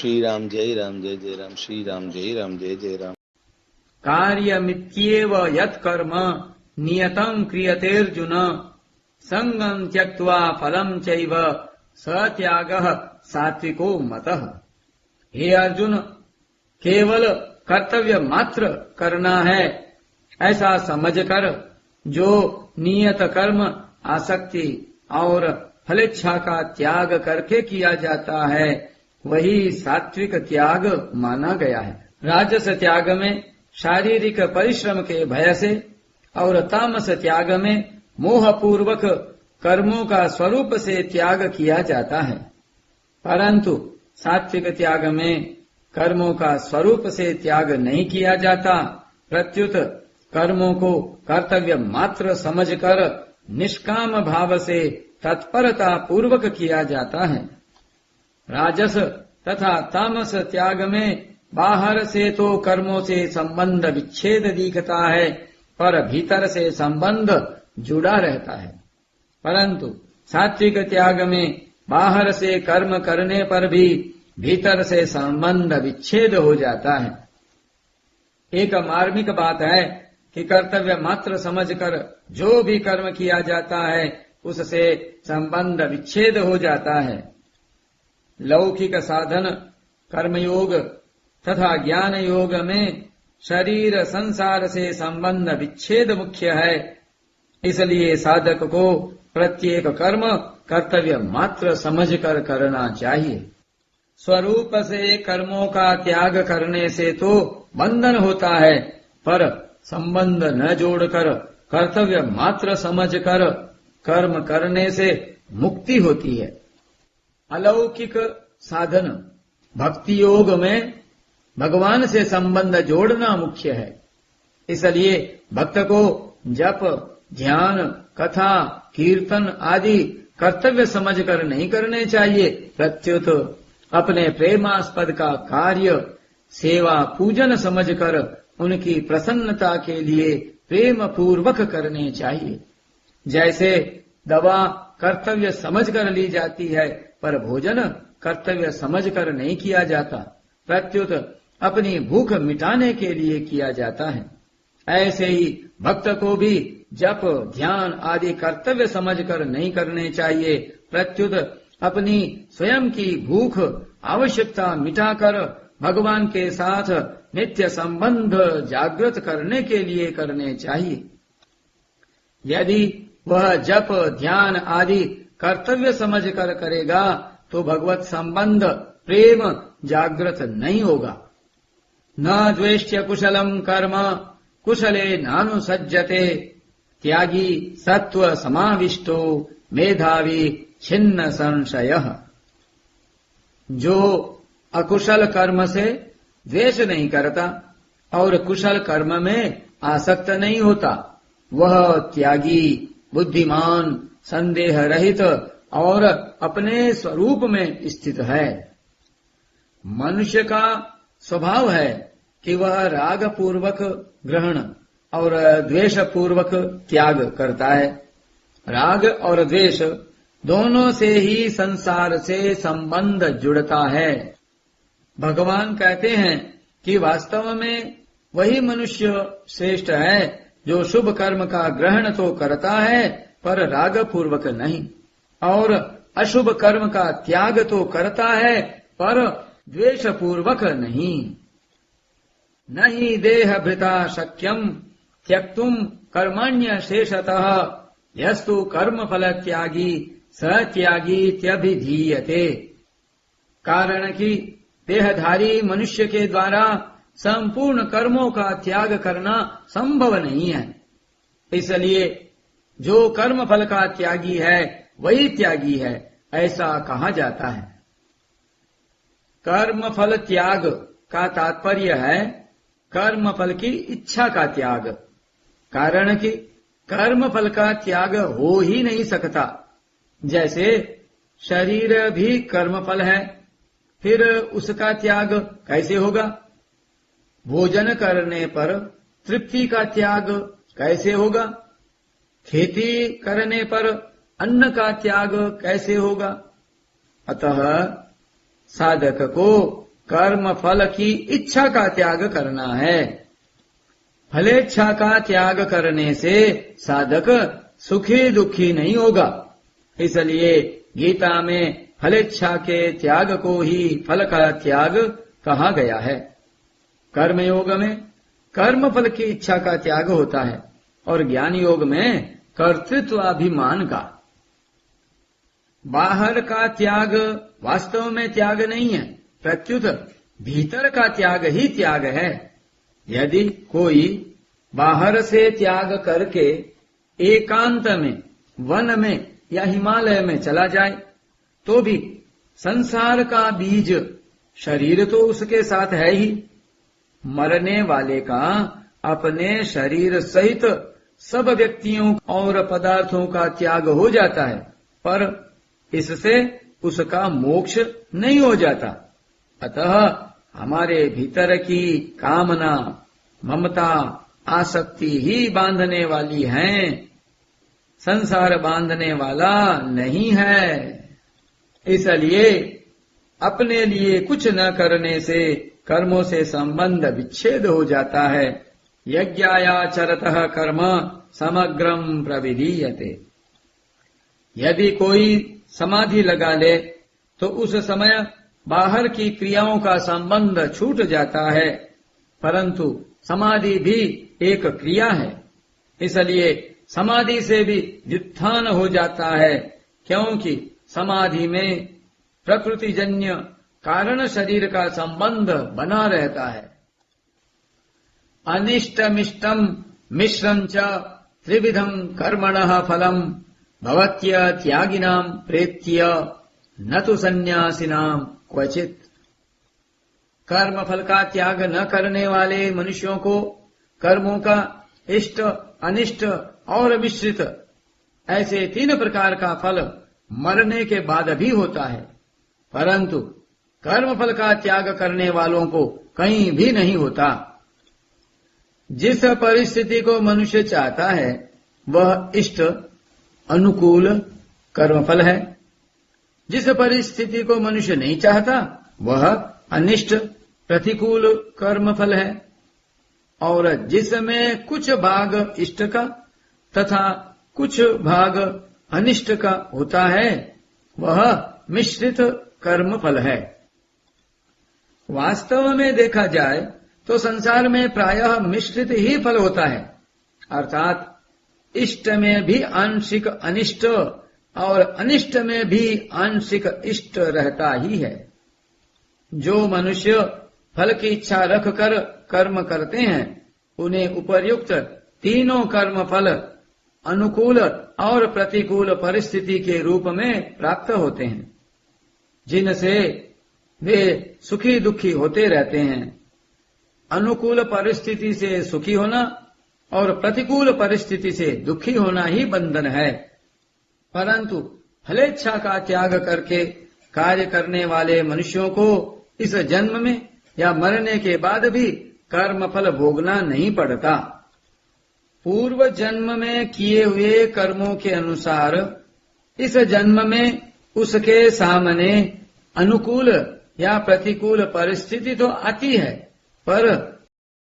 श्री राम जय जय राम श्री राम जय जय राम। कार्यमित्येव यत्कर्म नियतं क्रियतेऽर्जुन संगं त्यक्त्वा फलं चैव स त्यागः सात्विको मतः। हे अर्जुन, केवल कर्तव्य मात्र करना है ऐसा समझकर जो नियत कर्म आसक्ति और फलेच्छा का त्याग करके किया जाता है वही सात्विक त्याग माना गया है। राजस त्याग में शारीरिक परिश्रम के भय से और तामस त्याग में मोहपूर्वक कर्मों का स्वरूप से त्याग किया जाता है, परंतु सात्विक त्याग में कर्मों का स्वरूप से त्याग नहीं किया जाता, प्रत्युत कर्मों को कर्तव्य मात्र समझकर निष्काम भाव से तत्परता पूर्वक किया जाता है। राजस तथा तामस त्याग में बाहर से तो कर्मों से संबंध विच्छेद दिखता है, पर भीतर से संबंध जुड़ा रहता है। परंतु सात्विक त्याग में बाहर से कर्म करने पर भी भीतर से संबंध विच्छेद हो जाता है। एक मार्मिक बात है कि कर्तव्य मात्र समझकर जो भी कर्म किया जाता है उससे संबंध विच्छेद हो जाता है। लौकिक साधन कर्मयोग तथा ज्ञान योग में शरीर संसार से संबंध विच्छेद मुख्य है, इसलिए साधक को प्रत्येक कर्म कर्तव्य मात्र समझकर करना चाहिए। स्वरूप से कर्मों का त्याग करने से तो बंधन होता है, पर संबंध न जोड़कर कर्तव्य मात्र समझकर कर्म करने से मुक्ति होती है। अलौकिक साधन भक्ति योग में भगवान से संबंध जोड़ना मुख्य है, इसलिए भक्त को जप ध्यान कथा कीर्तन आदि कर्तव्य समझकर नहीं करने चाहिए, प्रत्युत अपने प्रेमास्पद का कार्य सेवा पूजन समझकर उनकी प्रसन्नता के लिए प्रेम पूर्वक करने चाहिए। जैसे दवा कर्तव्य समझकर ली जाती है, पर भोजन कर्तव्य समझकर नहीं किया जाता, प्रत्युत अपनी भूख मिटाने के लिए किया जाता है। ऐसे ही भक्त को भी जप ध्यान आदि कर्तव्य समझकर नहीं करने चाहिए, प्रत्युत अपनी स्वयं की भूख आवश्यकता मिटाकर भगवान के साथ नित्य संबंध जागृत करने के लिए करने चाहिए। यदि वह जप ध्यान आदि कर्तव्य समझकर करेगा तो भगवत संबंध प्रेम जागृत नहीं होगा। न द्वेष्य कुशलम कर्म कुशले नानुसज्जते त्यागी सत्व समाविष्टो मेधावी छिन्न संशयः। जो अकुशल कर्म से द्वेष नहीं करता और कुशल कर्म में आसक्त नहीं होता, वह त्यागी बुद्धिमान संदेह रहित और अपने स्वरूप में स्थित है। मनुष्य का स्वभाव है कि वह राग पूर्वक ग्रहण और द्वेष पूर्वक त्याग करता है। राग और द्वेष दोनों से ही संसार से संबंध जुड़ता है। भगवान कहते हैं कि वास्तव में वही मनुष्य श्रेष्ठ है जो शुभ कर्म का ग्रहण तो करता है पर राग पूर्वक नहीं, और अशुभ कर्म का त्याग तो करता है पर द्वेष पूर्वक नहीं। नहीं देह भृता शक्यम त्यक्तुम कर्मण्य शेषतः यस्तु कर्म फल त्यागी सत्यागीत्यभिधीयते। कारण कि देहधारी मनुष्य के द्वारा संपूर्ण कर्मों का त्याग करना संभव नहीं है, इसलिए जो कर्म फल का त्यागी है वही त्यागी है, ऐसा कहा जाता है। कर्म फल त्याग का तात्पर्य है कर्म फल की इच्छा का त्याग, कारण कि कर्म फल का त्याग हो ही नहीं सकता। जैसे शरीर भी कर्म फल है, फिर उसका त्याग कैसे होगा? भोजन करने पर तृप्ति का त्याग कैसे होगा? खेती करने पर अन्न का त्याग कैसे होगा? अतः साधक को कर्म फल की इच्छा का त्याग करना है। फलेच्छा का त्याग करने से साधक सुखी दुखी नहीं होगा। इसलिए गीता में फलेच्छा के त्याग को ही फल का त्याग कहा गया है। कर्मयोग में कर्म फल की इच्छा का त्याग होता है और ज्ञान योग में कर्तृत्वाभिमान का। बाहर का त्याग वास्तव में त्याग नहीं है, प्रत्युत भीतर का त्याग ही त्याग है। यदि कोई बाहर से त्याग करके एकांत में, वन में या हिमालय में चला जाए तो भी संसार का बीज शरीर तो उसके साथ है ही। मरने वाले का अपने शरीर सहित सब व्यक्तियों और पदार्थों का त्याग हो जाता है, पर इससे उसका मोक्ष नहीं हो जाता। अतः हमारे भीतर की कामना, ममता, आसक्ति ही बांधने वाली हैं, संसार बांधने वाला नहीं है। इसलिए अपने लिए कुछ न करने से कर्मों से संबंध विच्छेद हो जाता है। यज्ञायाचरतः कर्म समग्रम प्रविधीयते। यदि कोई समाधि लगा ले तो उस समय बाहर की क्रियाओं का संबंध छूट जाता है, परंतु समाधि भी एक क्रिया है, इसलिए समाधि से भी व्युत्थान हो जाता है, क्योंकि समाधि में प्रकृतिजन्य कारण शरीर का संबंध बना रहता है। अनिष्टमिष्टम मिश्रं च त्रिविधं कर्मणः फलम् भवत्य त्यागिनां प्रेत्य न तो सन्यासिनां क्वचित। कर्म फल का त्याग न करने वाले मनुष्यों को कर्मों का इष्ट, अनिष्ट और मिश्रित ऐसे 3 प्रकार का फल मरने के बाद भी होता है, परंतु कर्म फल का त्याग करने वालों को कहीं भी नहीं होता। जिस परिस्थिति को मनुष्य चाहता है वह इष्ट अनुकूल कर्मफल है, जिस परिस्थिति को मनुष्य नहीं चाहता वह अनिष्ट प्रतिकूल कर्मफल है, और जिसमें कुछ भाग इष्ट का तथा कुछ भाग अनिष्ट का होता है वह मिश्रित कर्मफल है। वास्तव में देखा जाए तो संसार में प्रायः मिश्रित ही फल होता है, अर्थात इष्ट में भी आंशिक अनिष्ट और अनिष्ट में भी आंशिक इष्ट रहता ही है। जो मनुष्य फल की इच्छा रखकर कर्म करते हैं उन्हें उपर्युक्त तीनों कर्म फल अनुकूल और प्रतिकूल परिस्थिति के रूप में प्राप्त होते हैं, जिनसे वे सुखी दुखी होते रहते हैं। अनुकूल परिस्थिति से सुखी होना और प्रतिकूल परिस्थिति से दुखी होना ही बंधन है, परंतु फलेच्छा का त्याग करके कार्य करने वाले मनुष्यों को इस जन्म में या मरने के बाद भी कर्म फल भोगना नहीं पड़ता। पूर्व जन्म में किए हुए कर्मों के अनुसार इस जन्म में उसके सामने अनुकूल या प्रतिकूल परिस्थिति तो आती है, पर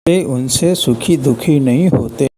वे उनसे सुखी दुखी नहीं होते।